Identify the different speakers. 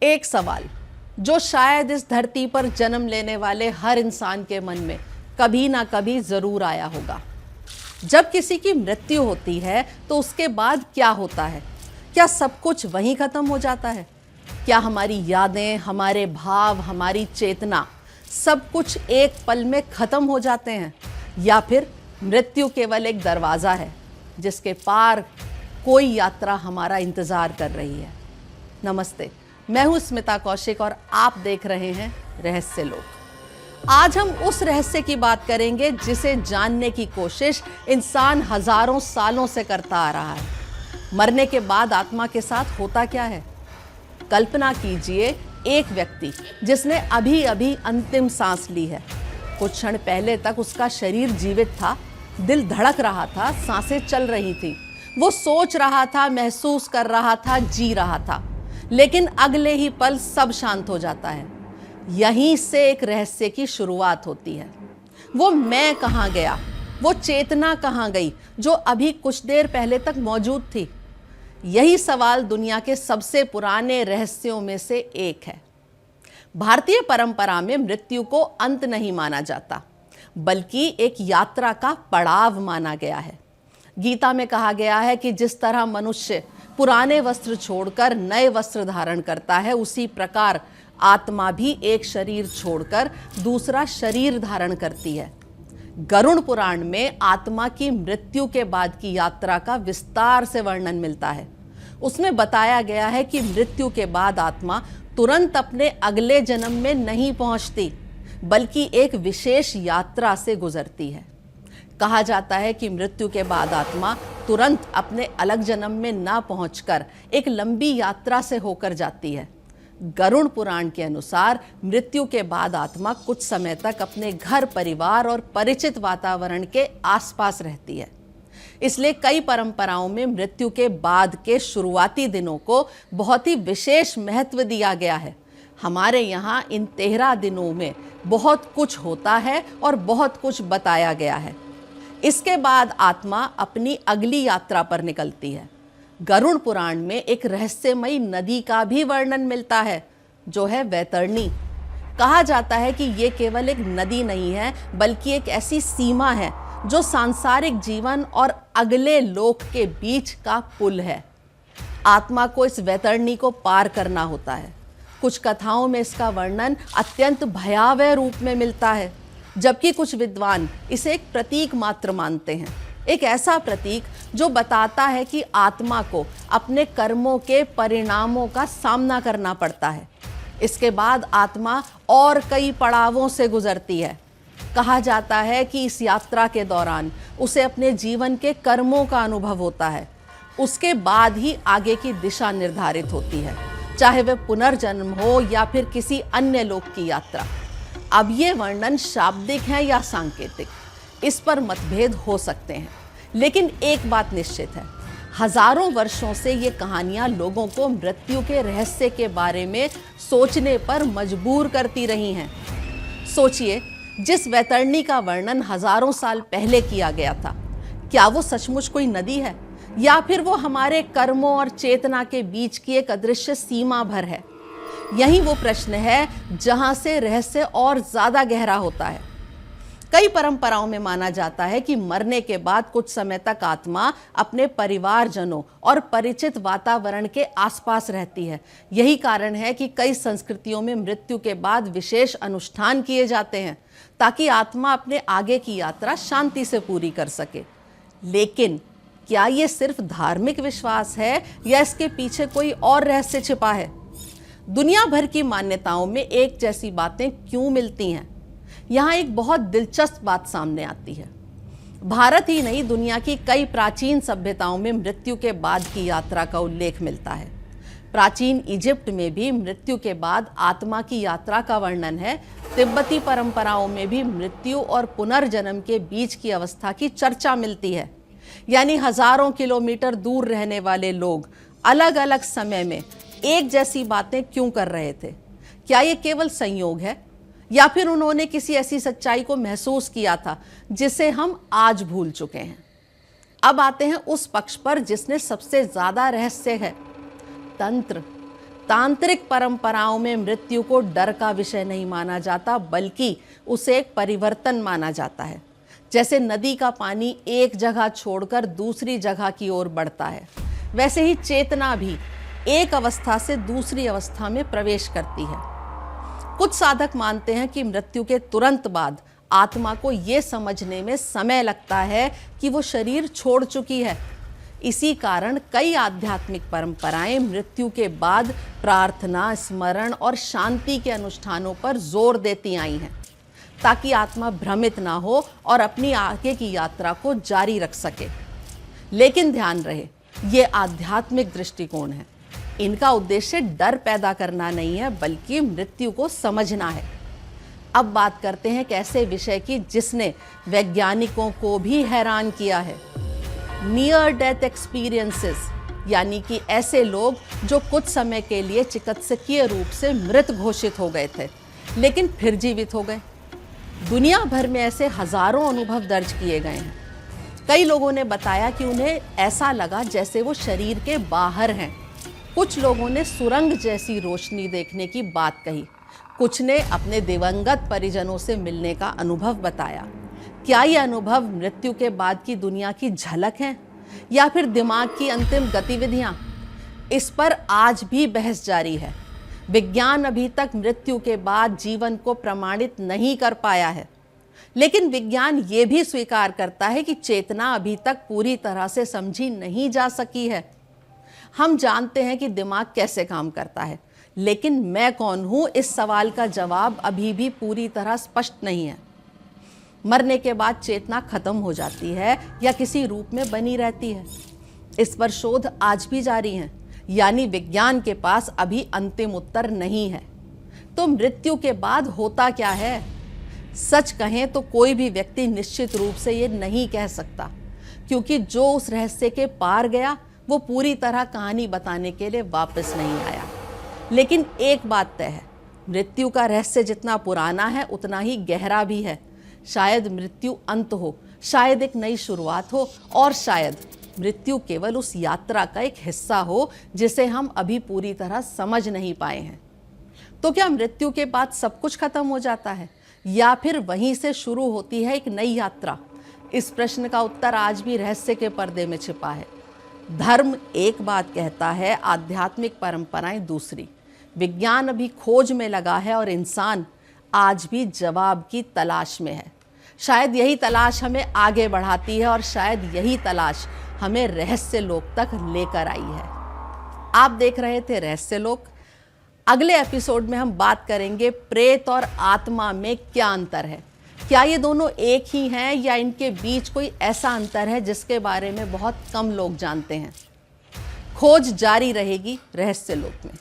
Speaker 1: एक सवाल जो शायद इस धरती पर जन्म लेने वाले हर इंसान के मन में कभी ना कभी जरूर आया होगा। जब किसी की मृत्यु होती है तो उसके बाद क्या होता है? क्या सब कुछ वहीं खत्म हो जाता है? क्या हमारी यादें, हमारे भाव, हमारी चेतना सब कुछ एक पल में खत्म हो जाते हैं? या फिर मृत्यु केवल एक दरवाज़ा है जिसके पार कोई यात्रा हमारा इंतज़ार कर रही है? नमस्ते, मैं हूँ स्मिता कौशिक और आप देख रहे हैं रहस्य लोक। आज हम उस रहस्य की बात करेंगे जिसे जानने की कोशिश इंसान हजारों सालों से करता आ रहा है। मरने के बाद आत्मा के साथ होता क्या है? कल्पना कीजिए एक व्यक्ति जिसने अभी अभी अंतिम सांस ली है। कुछ क्षण पहले तक उसका शरीर जीवित था, दिल धड़क रहा था, सांसें चल रही थी, वो सोच रहा था, महसूस कर रहा था, जी रहा था, लेकिन अगले ही पल सब शांत हो जाता है। यहीं से एक रहस्य की शुरुआत होती है। वो मैं कहाँ गया, वो चेतना कहाँ गई जो अभी कुछ देर पहले तक मौजूद थी? यही सवाल दुनिया के सबसे पुराने रहस्यों में से एक है। भारतीय परंपरा में मृत्यु को अंत नहीं माना जाता, बल्कि एक यात्रा का पड़ाव माना गया है। गीता में कहा गया है कि जिस तरह मनुष्य पुराने वस्त्र छोड़कर नए वस्त्र धारण करता है, उसी प्रकार आत्मा भी एक शरीर छोड़कर दूसरा शरीर धारण करती है। गरुड़ पुराण में आत्मा की मृत्यु के बाद की यात्रा का विस्तार से वर्णन मिलता है। उसमें बताया गया है कि मृत्यु के बाद आत्मा तुरंत अपने अगले जन्म में नहीं पहुंचती, बल्कि एक विशेष यात्रा से गुजरती है। कहा जाता है कि मृत्यु के बाद आत्मा तुरंत अपने अलग जन्म में ना पहुंचकर एक लंबी यात्रा से होकर जाती है। गरुड़ पुराण के अनुसार मृत्यु के बाद आत्मा कुछ समय तक अपने घर परिवार और परिचित वातावरण के आसपास रहती है। इसलिए कई परंपराओं में मृत्यु के बाद के शुरुआती दिनों को बहुत ही विशेष महत्व दिया गया है। हमारे यहाँ इन 13 दिनों में बहुत कुछ होता है और बहुत कुछ बताया गया है। इसके बाद आत्मा अपनी अगली यात्रा पर निकलती है। गरुड़ पुराण में एक रहस्यमयी नदी का भी वर्णन मिलता है, जो है वैतरणी। कहा जाता है कि ये केवल एक नदी नहीं है, बल्कि एक ऐसी सीमा है जो सांसारिक जीवन और अगले लोक के बीच का पुल है। आत्मा को इस वैतरणी को पार करना होता है। कुछ कथाओं में इसका वर्णन अत्यंत भयावह रूप में मिलता है, जबकि कुछ विद्वान इसे एक प्रतीक मात्र मानते हैं। एक ऐसा प्रतीक जो बताता है कि आत्मा को अपने कर्मों के परिणामों का सामना करना पड़ता है। इसके बाद आत्मा और कई पड़ावों से गुजरती है। कहा जाता है कि इस यात्रा के दौरान उसे अपने जीवन के कर्मों का अनुभव होता है। उसके बाद ही आगे की दिशा निर्धारित होती है, चाहे वह पुनर्जन्म हो या फिर किसी अन्य लोक की यात्रा। अब ये वर्णन शाब्दिक है या सांकेतिक, इस पर मतभेद हो सकते हैं, लेकिन एक बात निश्चित है, हजारों वर्षों से ये कहानियां लोगों को मृत्यु के रहस्य के बारे में सोचने पर मजबूर करती रही हैं। सोचिए, जिस वैतरणी का वर्णन हजारों साल पहले किया गया था, क्या वो सचमुच कोई नदी है या फिर वो हमारे कर्मों और चेतना के बीच की एक अदृश्य सीमा भर है? यही वो प्रश्न है जहां से रहस्य और ज्यादा गहरा होता है। कई परंपराओं में माना जाता है कि मरने के बाद कुछ समय तक आत्मा अपने परिवारजनों और परिचित वातावरण के आसपास रहती है। यही कारण है कि कई संस्कृतियों में मृत्यु के बाद विशेष अनुष्ठान किए जाते हैं, ताकि आत्मा अपने आगे की यात्रा शांति से पूरी कर सके। लेकिन क्या ये सिर्फ धार्मिक विश्वास है या इसके पीछे कोई और रहस्य छिपा है? दुनिया भर की मान्यताओं में एक जैसी बातें क्यों मिलती हैं? यहाँ एक बहुत दिलचस्प बात सामने आती है। भारत ही नहीं, दुनिया की कई प्राचीन सभ्यताओं में मृत्यु के बाद की यात्रा का उल्लेख मिलता है। प्राचीन इजिप्ट में भी मृत्यु के बाद आत्मा की यात्रा का वर्णन है। तिब्बती परंपराओं में भी मृत्यु और पुनर्जन्म के बीच की अवस्था की चर्चा मिलती है। यानी हजारों किलोमीटर दूर रहने वाले लोग अलग अलग समय में एक जैसी बातें क्यों कर रहे थे? क्या ये केवल संयोग है या फिर उन्होंने किसी ऐसी सच्चाई को महसूस किया था जिसे हम आज भूल चुके हैं? अब आते हैं उस पक्ष पर जिसने सबसे ज्यादा रहस्य है, तंत्र। तांत्रिक परंपराओं में मृत्यु को डर का विषय नहीं माना जाता, बल्कि उसे एक परिवर्तन माना जाता है। जैसे नदी का पानी एक जगह छोड़कर दूसरी जगह की ओर बढ़ता है, वैसे ही चेतना भी एक अवस्था से दूसरी अवस्था में प्रवेश करती है। कुछ साधक मानते हैं कि मृत्यु के तुरंत बाद आत्मा को ये समझने में समय लगता है कि वो शरीर छोड़ चुकी है। इसी कारण कई आध्यात्मिक परंपराएं मृत्यु के बाद प्रार्थना, स्मरण और शांति के अनुष्ठानों पर जोर देती आई हैं, ताकि आत्मा भ्रमित ना हो और अपनी आगे की यात्रा को जारी रख सके। लेकिन ध्यान रहे, ये आध्यात्मिक दृष्टिकोण है। इनका उद्देश्य डर पैदा करना नहीं है, बल्कि मृत्यु को समझना है। अब बात करते हैं एक ऐसे विषय की जिसने वैज्ञानिकों को भी हैरान किया है। नियर डेथ एक्सपीरियंसेस, यानी कि ऐसे लोग जो कुछ समय के लिए चिकित्सकीय रूप से मृत घोषित हो गए थे, लेकिन फिर जीवित हो गए। दुनिया भर में ऐसे हजारों अनुभव दर्ज किए गए हैं। कई लोगों ने बताया कि उन्हें ऐसा लगा जैसे वो शरीर के बाहर हैं। कुछ लोगों ने सुरंग जैसी रोशनी देखने की बात कही। कुछ ने अपने दिवंगत परिजनों से मिलने का अनुभव बताया। क्या ये अनुभव मृत्यु के बाद की दुनिया की झलक है या फिर दिमाग की अंतिम गतिविधियां? इस पर आज भी बहस जारी है। विज्ञान अभी तक मृत्यु के बाद जीवन को प्रमाणित नहीं कर पाया है, लेकिन विज्ञान ये भी स्वीकार करता है कि चेतना अभी तक पूरी तरह से समझी नहीं जा सकी है। हम जानते हैं कि दिमाग कैसे काम करता है, लेकिन मैं कौन हूं, इस सवाल का जवाब अभी भी पूरी तरह स्पष्ट नहीं है। मरने के बाद चेतना खत्म हो जाती है या किसी रूप में बनी रहती है? इस पर शोध आज भी जारी है, यानी विज्ञान के पास अभी अंतिम उत्तर नहीं है। तो मृत्यु के बाद होता क्या है? सच कहें तो कोई भी व्यक्ति निश्चित रूप से ये नहीं कह सकता, क्योंकि जो उस रहस्य के पार गया वो पूरी तरह कहानी बताने के लिए वापस नहीं आया। लेकिन एक बात तय है, मृत्यु का रहस्य जितना पुराना है उतना ही गहरा भी है। शायद मृत्यु अंत हो, शायद एक नई शुरुआत हो, और शायद मृत्यु केवल उस यात्रा का एक हिस्सा हो जिसे हम अभी पूरी तरह समझ नहीं पाए हैं। तो क्या मृत्यु के बाद सब कुछ खत्म हो जाता है, या फिर वहीं से शुरू होती है एक नई यात्रा? इस प्रश्न का उत्तर आज भी रहस्य के पर्दे में छिपा है। धर्म एक बात कहता है, आध्यात्मिक परंपराएं दूसरी। विज्ञान अभी खोज में लगा है और इंसान आज भी जवाब की तलाश में है। शायद यही तलाश हमें आगे बढ़ाती है और शायद यही तलाश हमें रहस्य लोक तक लेकर आई है। आप देख रहे थे रहस्य लोक। अगले एपिसोड में हम बात करेंगे प्रेत और आत्मा में क्या अंतर है। क्या ये दोनों एक ही हैं या इनके बीच कोई ऐसा अंतर है जिसके बारे में बहुत कम लोग जानते हैं? खोज जारी रहेगी रहस्य लोक में।